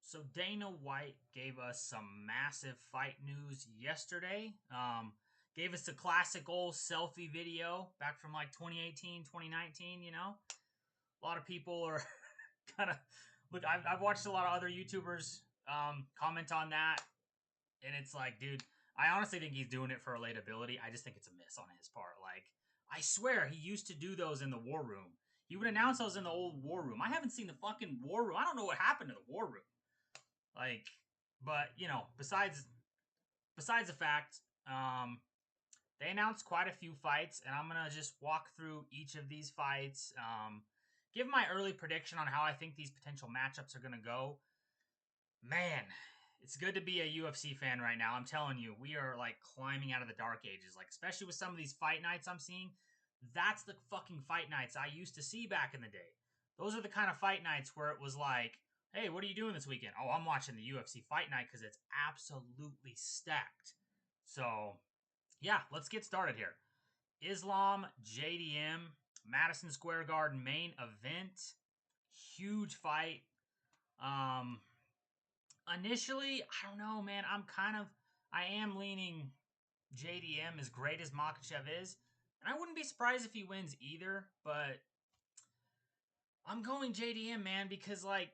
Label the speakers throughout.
Speaker 1: So Dana White gave us some massive fight news yesterday. Gave us a classic old selfie video back from like 2018, 2019, you know? A lot of people are kind of look, I've watched a lot of other YouTubers comment on that, and it's like, dude, I honestly think he's doing it for relatability. I just think it's a miss on his part. Like, I swear he used to do those in the war room. He would announce those in the old war room. I haven't seen the fucking war room. I don't know what happened to the war room. Like, but you know, besides the fact, they announced quite a few fights, and I'm gonna just walk through each of these fights. Give my early prediction on how I think these potential matchups are gonna go. Man, it's good to be a UFC fan right now. I'm telling you, we are like climbing out of the dark ages. Like, especially with some of these fight nights I'm seeing. That's the fucking fight nights I used to see back in the day. Those are the kind of fight nights where it was like, hey, what are you doing this weekend? Oh, I'm watching the UFC fight night because it's absolutely stacked. So, yeah, let's get started here. Islam JDM, Madison Square Garden main event. Huge fight. Um, Initially, I don't know, man. I am leaning JDM as great as Makhachev is. And I wouldn't be surprised if he wins either, but I'm going JDM, man, because like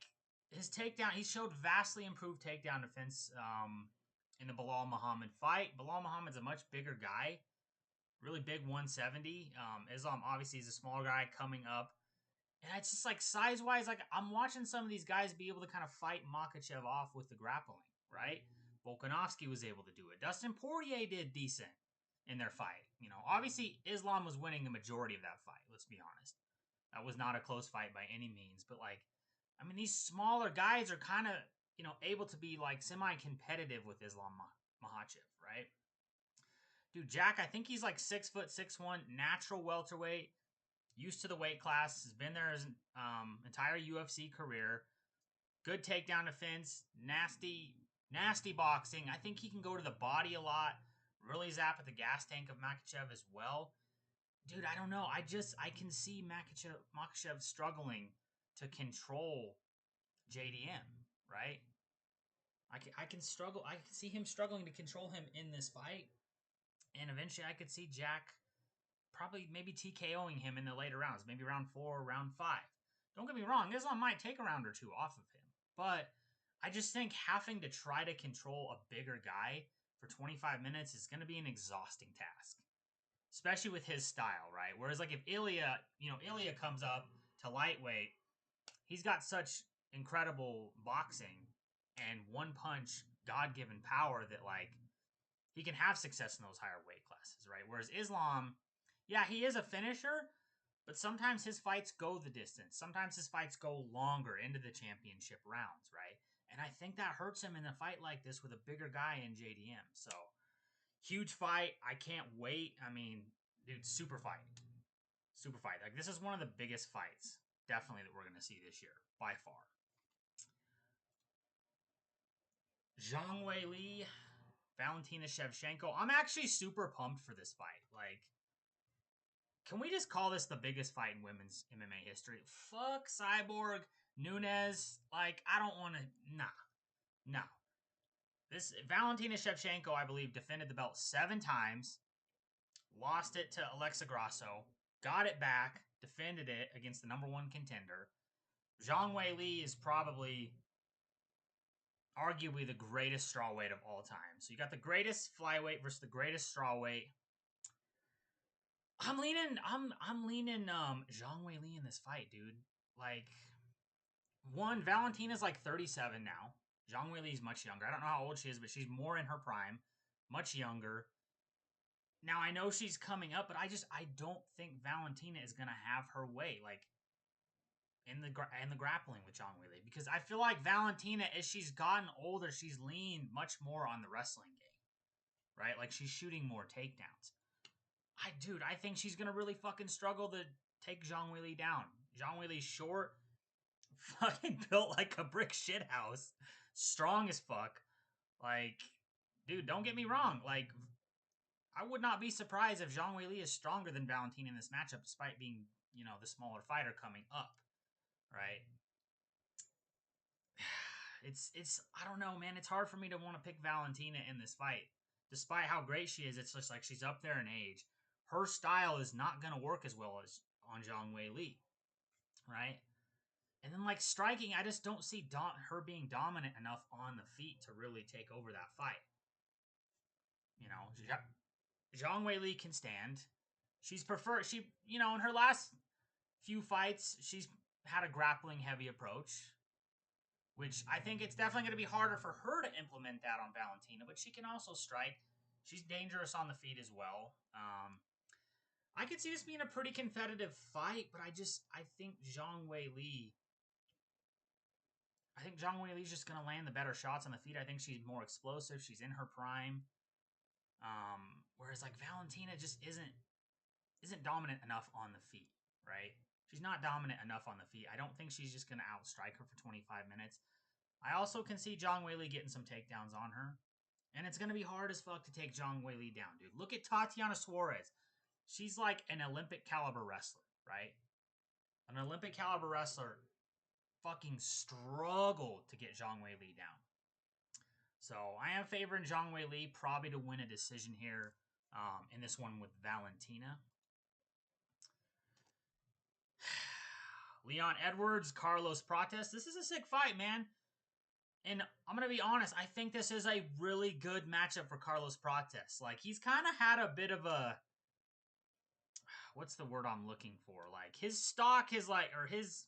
Speaker 1: his takedown, he showed vastly improved takedown defense in the Bilal Muhammad fight. Bilal Muhammad's a much bigger guy, really big 170. Islam obviously is a smaller guy coming up. And it's just like size wise, like I'm watching some of these guys be able to kind of fight Makhachev off with the grappling, right? Volkanovski was able to do it. Dustin Poirier did decent in their fight. You know, obviously Islam was winning the majority of that fight. Let's be honest. That was not a close fight by any means, but like, I mean, these smaller guys are kind of, you know, able to be like semi-competitive with Islam Makhachev, right? Dude, Jack, I think he's like 6', 6'1", natural welterweight, used to the weight class, has been there his entire UFC career. Good takedown defense, nasty boxing. I think he can go to the body a lot, really zap at the gas tank of Makhachev as well. Dude, I don't know. I can see Makhachev struggling to control JDM, right? I can struggle. I can see him struggling to control him in this fight, and eventually I could see Jack probably maybe TKOing him in the later rounds, maybe round 4, round 5. Don't get me wrong, Islam might take a round or two off of him, but I just think having to try to control a bigger guy for 25 minutes is going to be an exhausting task, especially with his style, right? Whereas like if Ilya comes up to lightweight, he's got such incredible boxing and one punch God-given power that like he can have success in those higher weight classes, right? Whereas Islam, yeah, he is a finisher, but sometimes his fights go the distance. Sometimes his fights go longer into the championship rounds, right? And I think that hurts him in a fight like this with a bigger guy in JDM. So, huge fight. I can't wait. I mean, dude, super fight. Super fight. Like, this is one of the biggest fights, definitely, that we're going to see this year, by far. Zhang Weili, Valentina Shevchenko. I'm actually super pumped for this fight. Like, can we just call this the biggest fight in women's MMA history? Fuck Cyborg, Nunes. Like, I don't want to. No. This Valentina Shevchenko, I believe, defended the belt 7 times, lost it to Alexa Grasso, got it back, defended it against the number 1 contender. Zhang Weili is probably arguably the greatest strawweight of all time. So you got the greatest flyweight versus the greatest strawweight. I'm leaning Zhang Weili in this fight, dude. Like, one, Valentina's like 37 now. Zhang Weili's much younger. I don't know how old she is, but she's more in her prime, much younger. Now I know she's coming up, but I don't think Valentina is gonna have her way like in the grappling with Zhang Weili, because I feel like Valentina, as she's gotten older, she's leaned much more on the wrestling game, right? Like she's shooting more takedowns. I think she's gonna really fucking struggle to take Zhang Weili down. Zhang Weili's short, fucking built like a brick shithouse, strong as fuck. Like, dude, don't get me wrong. Like, I would not be surprised if Zhang Weili is stronger than Valentina in this matchup, despite being, the smaller fighter coming up, right? it's I don't know, man. It's hard for me to want to pick Valentina in this fight. Despite how great she is, it's just like she's up there in age. Her style is not going to work as well as on Zhang Weili, right? And then like striking, I just don't see her being dominant enough on the feet to really take over that fight. You know, Zhang Weili can stand. In her last few fights, she's had a grappling heavy approach, which I think it's definitely going to be harder for her to implement that on Valentina, but she can also strike. She's dangerous on the feet as well. I could see this being a pretty competitive fight, but I think Zhang Weili. I think Zhang Weili's just going to land the better shots on the feet. I think she's more explosive. She's in her prime. Whereas like Valentina just isn't dominant enough on the feet, right? She's not dominant enough on the feet. I don't think she's just going to outstrike her for 25 minutes. I also can see Zhang Weili getting some takedowns on her. And it's going to be hard as fuck to take Zhang Weili down, dude. Look at Tatiana Suarez. She's like an Olympic caliber wrestler, right? An Olympic caliber wrestler fucking struggled to get Zhang Weili down. So I am favoring Zhang Weili probably to win a decision here in this one with Valentina. Leon Edwards, Carlos Prates. This is a sick fight, man. And I'm going to be honest, I think this is a really good matchup for Carlos Prates. Like, he's kind of had a bit of a... What's the word I'm looking for? Like, his stock is like... Or his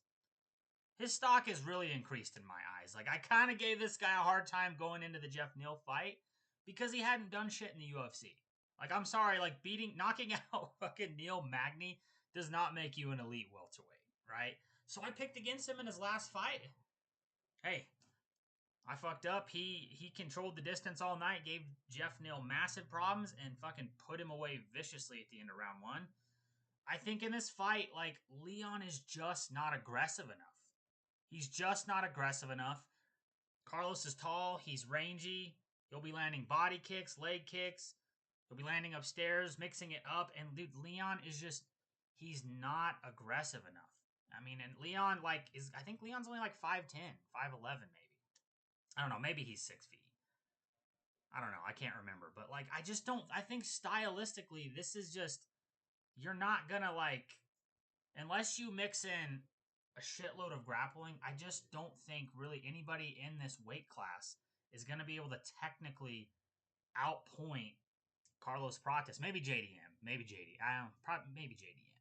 Speaker 1: stock is really increased in my eyes. Like, I kind of gave this guy a hard time going into the Jeff Neal fight because he hadn't done shit in the UFC. Like, I'm sorry, like, knocking out fucking Neil Magny does not make you an elite welterweight, right? So I picked against him in his last fight. Hey, I fucked up. He controlled the distance all night, gave Jeff Neal massive problems, and fucking put him away viciously at the end of round one. I think in this fight, like, Leon is just not aggressive enough. He's just not aggressive enough. Carlos is tall. He's rangy. He'll be landing body kicks, leg kicks. He'll be landing upstairs, mixing it up. And dude, Leon is just, he's not aggressive enough. I mean, and Leon, like, I think Leon's only like 5'10", 5'11", maybe. I don't know. Maybe he's 6 feet. I don't know. I can't remember. But, like, I think stylistically, this is just, you're not going to, like, unless you mix in a shitload of grappling, I just don't think really anybody in this weight class is going to be able to technically outpoint Carlos Prates. Maybe JDM. Maybe JD. Maybe JDM.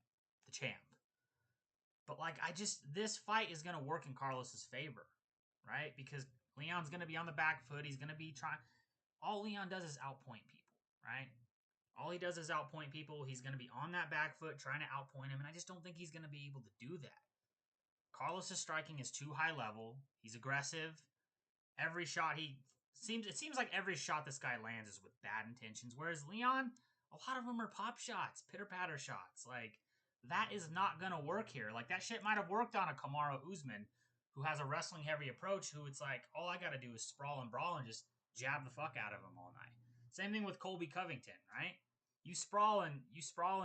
Speaker 1: The champ. But, like, this fight is going to work in Carlos's favor, right? Because Leon's going to be on the back foot. He's going to be trying. All Leon does is outpoint people, right? All he does is outpoint people. He's going to be on that back foot trying to outpoint him, and I just don't think he's going to be able to do that. Carlos's striking is too high level. He's aggressive. Every shot it seems like every shot this guy lands is with bad intentions, whereas Leon, a lot of them are pop shots, pitter-patter shots. Like, that is not going to work here. Like, that shit might have worked on a Kamaru Usman, who has a wrestling-heavy approach, who it's like, all I got to do is sprawl and brawl and just jab the fuck out of him all night. Same thing with Colby Covington, right? You sprawl and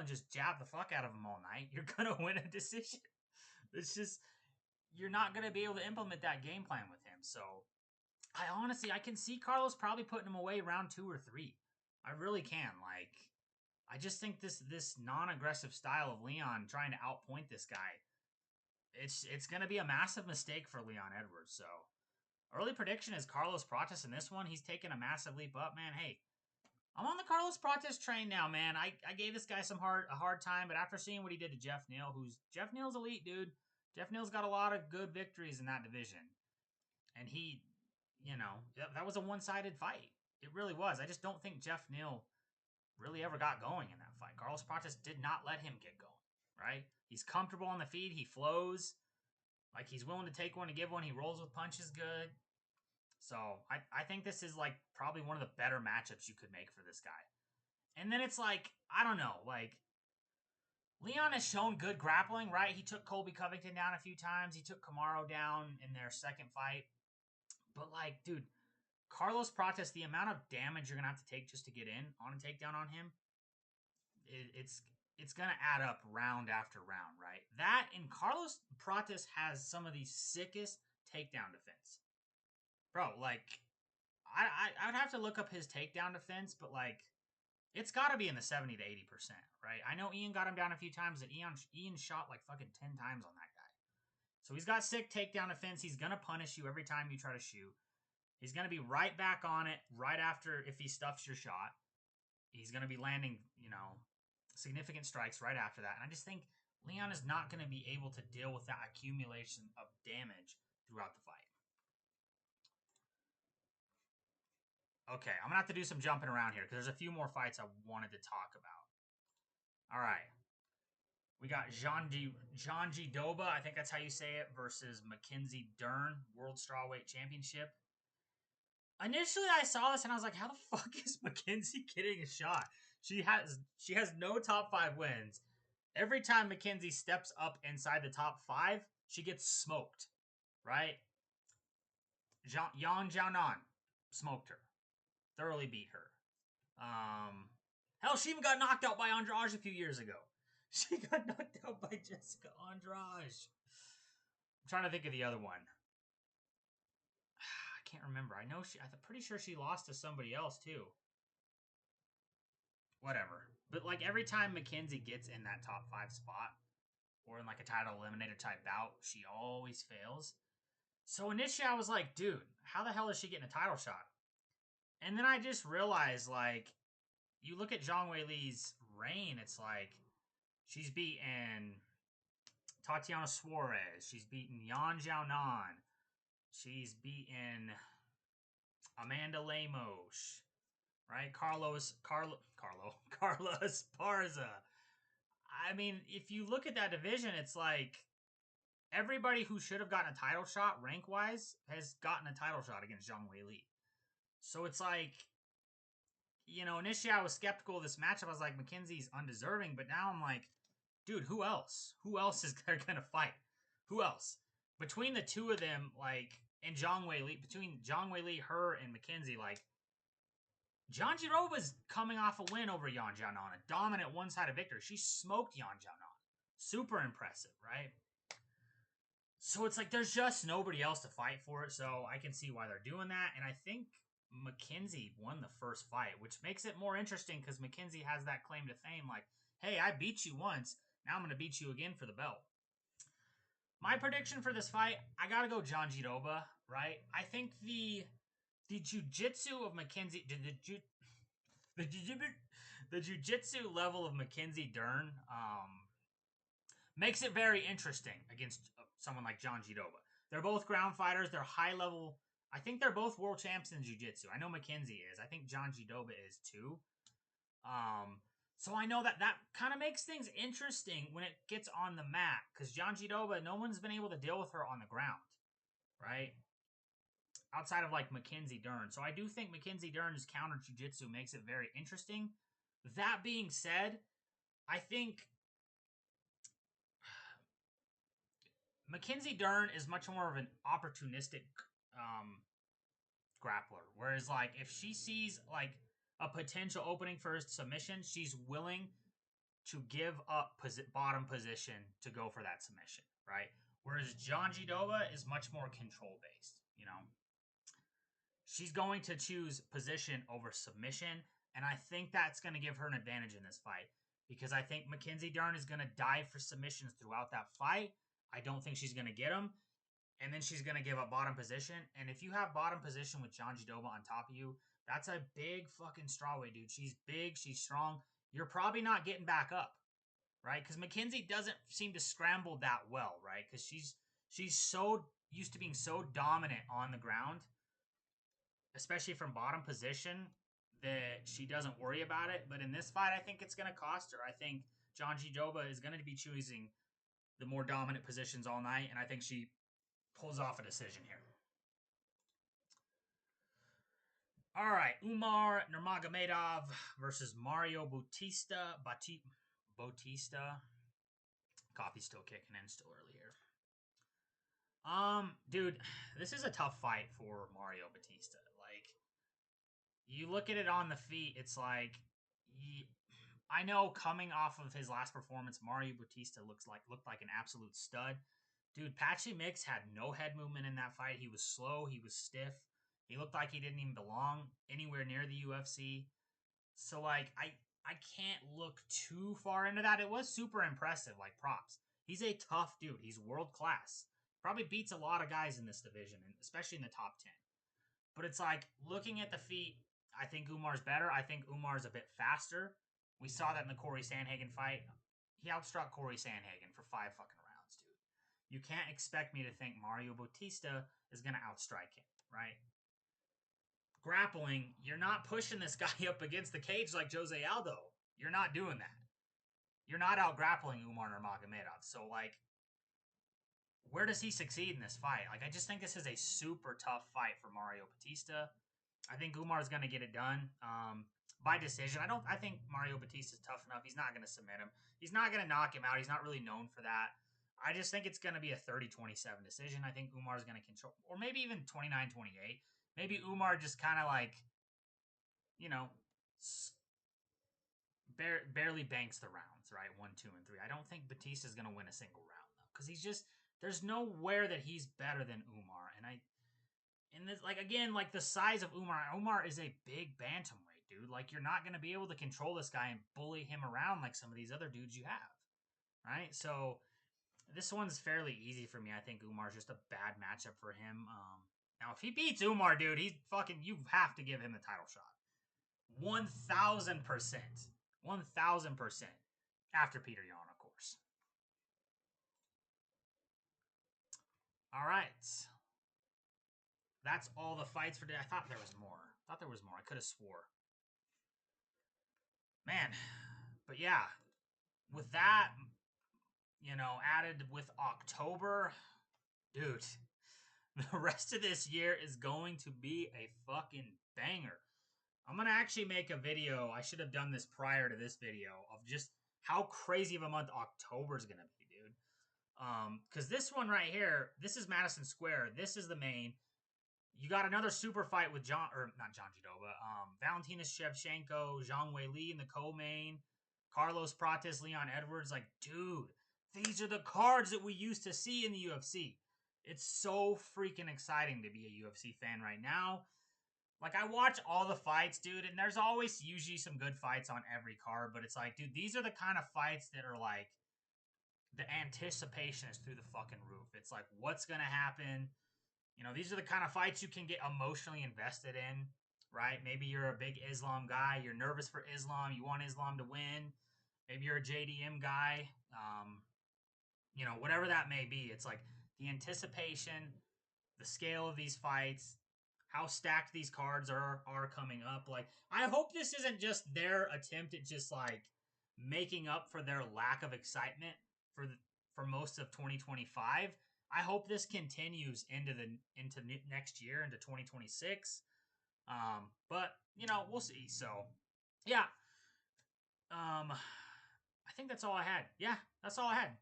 Speaker 1: just jab the fuck out of him all night, you're going to win a decision. It's just, you're not going to be able to implement that game plan with him. So, I can see Carlos probably putting him away round 2 or 3. I really can. Like, I just think this non-aggressive style of Leon trying to outpoint this guy, it's going to be a massive mistake for Leon Edwards. So, early prediction is Carlos Prates in this one. He's taking a massive leap up, man. Hey, I'm on the Carlos Prates train now, man. I gave this guy a hard time, but after seeing what he did to Jeff Neal, Jeff Neal's elite, dude. Jeff Neal's got a lot of good victories in that division. And he, that was a one-sided fight. It really was. I just don't think Jeff Neal really ever got going in that fight. Carlos Prates did not let him get going, right? He's comfortable on the feet. He flows. Like, he's willing to take one and give one. He rolls with punches good. So, I think this is, like, probably one of the better matchups you could make for this guy. And then it's like, I don't know, like, Leon has shown good grappling, right? He took Colby Covington down a few times. He took Kamaru down in their second fight. But, like, dude, Carlos Prates, the amount of damage you're going to have to take just to get in on a takedown on him, it's going to add up round after round, right? That and Carlos Prates has some of the sickest takedown defense. bro, like, I would have to look up his takedown defense, but like, it's got to be in the 70 to 80%, right? I know Ian got him down a few times, and Ian shot like fucking 10 times on that guy. So he's got sick takedown defense. He's gonna punish you every time you try to shoot. He's gonna be right back on it right after if he stuffs your shot. He's gonna be landing, significant strikes right after that. And I just think Leon is not gonna be able to deal with that accumulation of damage throughout the fight. Okay, I'm gonna have to do some jumping around here because there's a few more fights I wanted to talk about. All right. We got Zhang Doba, I think that's how you say it, versus Mackenzie Dern, World Strawweight Championship. Initially, I saw this and I was like, "How the fuck is Mackenzie getting a shot?" She has no top 5 wins. Every time Mackenzie steps up inside the top 5, she gets smoked. Right? Yan Jianan smoked her, thoroughly beat her. Hell, she even got knocked out by Andrade a few years ago. She got knocked out by Jessica Andrade. I'm trying to think of the other one. I can't remember. I'm pretty sure she lost to somebody else too. Whatever. But like every time Mackenzie gets in that top 5 spot, or in like a title eliminator type bout, she always fails. So initially I was like, dude, how the hell is she getting a title shot? And then I just realized, like, you look at Zhang Weili's reign, it's like she's beaten Tatiana Suarez, she's beaten Yan Jianan, she's beaten Amanda Lemos, right? Carlos Parza. I mean, if you look at that division, it's like everybody who should have gotten a title shot rank wise has gotten a title shot against Zhang Weili. So it's like, initially I was skeptical of this matchup. I was like, Mackenzie's undeserving, but now I'm like, dude, who else? Who else is they're gonna fight? Who else? Between the two of them, like, and Zhang Weili, between Zhang Weili, her, and Mackenzie, like, Zhang Jirova's coming off a win over Yan Jianan, a dominant one-sided victory. She smoked Yan Jianan. Super impressive, right? So it's like there's just nobody else to fight for it, so I can see why they're doing that. And I think Mackenzie won the first fight, which makes it more interesting because Mackenzie has that claim to fame, like, hey, I beat you once, now I'm going to beat you again for the belt. My prediction for this fight, I got to go Zhang Jiroba, right? I think the jiu-jitsu of Mackenzie, the jiu-jitsu level of Mackenzie Dern makes it very interesting against someone like Zhang Jiroba. They're both ground fighters. They're high level. I think they're both world champs in jiu-jitsu. I know Mackenzie is. I think Zhang Jiroba is too. So I know that kind of makes things interesting when it gets on the mat because Zhang Jiroba, no one's been able to deal with her on the ground, right? Outside of like Mackenzie Dern. So I do think Mackenzie Dern's counter jiu-jitsu makes it very interesting. That being said, I think Mackenzie Dern is much more of an opportunistic grappler. Whereas, like, if she sees like a potential opening for a submission, she's willing to give up bottom position to go for that submission, right? Whereas Zhang Jiroba is much more control based. She's going to choose position over submission, and I think that's going to give her an advantage in this fight because I think Mackenzie Dern is going to dive for submissions throughout that fight. I don't think she's going to get them, and then she's going to give up bottom position. And if you have bottom position with Zhang Jiroba on top of you, that's a big fucking strawweight, dude. She's big, she's strong. You're probably not getting back up, right? Because Mackenzie doesn't seem to scramble that well, right? Because she's so used to being so dominant on the ground, especially from bottom position, that she doesn't worry about it. But in this fight, I think it's going to cost her. I think Zhang Jiroba is going to be choosing the more dominant positions all night, and I think she pulls off a decision here. All right, Umar Nurmagomedov versus Mario Bautista. Coffee's still kicking in, still early here. Dude, this is a tough fight for Mario Bautista. Like, you look at it on the feet, it's like, I know coming off of his last performance, Mario Bautista looked like an absolute stud. Dude, Patchy Mix had no head movement in that fight. He was slow. He was stiff. He looked like he didn't even belong anywhere near the UFC. So like I can't look too far into that. It was super impressive, like props. He's a tough dude. He's world class. Probably beats a lot of guys in this division, and especially in the top 10. But it's like looking at the feet, I think Umar's better. I think Umar's a bit faster. We saw that in the Corey Sandhagen fight. He outstruck Corey Sandhagen for 5 fucking rounds, dude. You can't expect me to think Mario Bautista is going to outstrike him, right? Grappling, you're not pushing this guy up against the cage like Jose Aldo. You're not doing that. You're not out grappling Umar Nurmagomedov. So, like, where does he succeed in this fight? Like, I just think this is a super tough fight for Mario Bautista. I think Umar's going to get it done by decision. I think Mario Bautista's tough enough. He's not going to submit him. He's not going to knock him out. He's not really known for that. I just think it's going to be a 30-27 decision. I think Umar's going to control, or maybe even 29-28. Maybe Umar just kind of like, you know, barely banks the rounds, right? 1, 2, and 3. I don't think Batista's going to win a single round, though, because he's just, there's nowhere that he's better than Umar. And this, like, again, like the size of Umar is a big bantamweight, dude. Like, you're not going to be able to control this guy and bully him around like some of these other dudes you have, right? So this one's fairly easy for me. I think Umar's just a bad matchup for him. Now, if he beats Umar, dude, he's fucking, you have to give him the title shot. 1,000%. 1,000%. After Peter Yan, of course. All right. That's all the fights for today. I thought there was more. I could have swore. Man. But yeah. With that, you know, added with October, dude, the rest of this year is going to be a fucking banger. I'm going to actually make a video. I should have done this prior to this video of just how crazy of a month October is going to be, dude. Because this one right here, this is Madison Square. This is the main. You got another super fight with Valentina Shevchenko, Zhang Weili in the co-main, Carlos Prates, Leon Edwards. Like, dude, these are the cards that we used to see in the UFC. It's so freaking exciting to be a UFC fan right now. Like, I watch all the fights, dude, and there's always usually some good fights on every card, but it's like, dude, these are the kind of fights that are like, the anticipation is through the fucking roof. It's like, what's going to happen? You know, these are the kind of fights you can get emotionally invested in, right? Maybe you're a big Islam guy. You're nervous for Islam. You want Islam to win. Maybe you're a JDM guy. You know, whatever that may be. It's like the anticipation, the scale of these fights, how stacked these cards are coming up. Like, I hope this isn't just their attempt at just like making up for their lack of excitement for most of 2025. I hope this continues into next year, into 2026. But you know, we'll see. So, yeah. I think that's all I had. Yeah, that's all I had.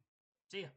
Speaker 1: See ya.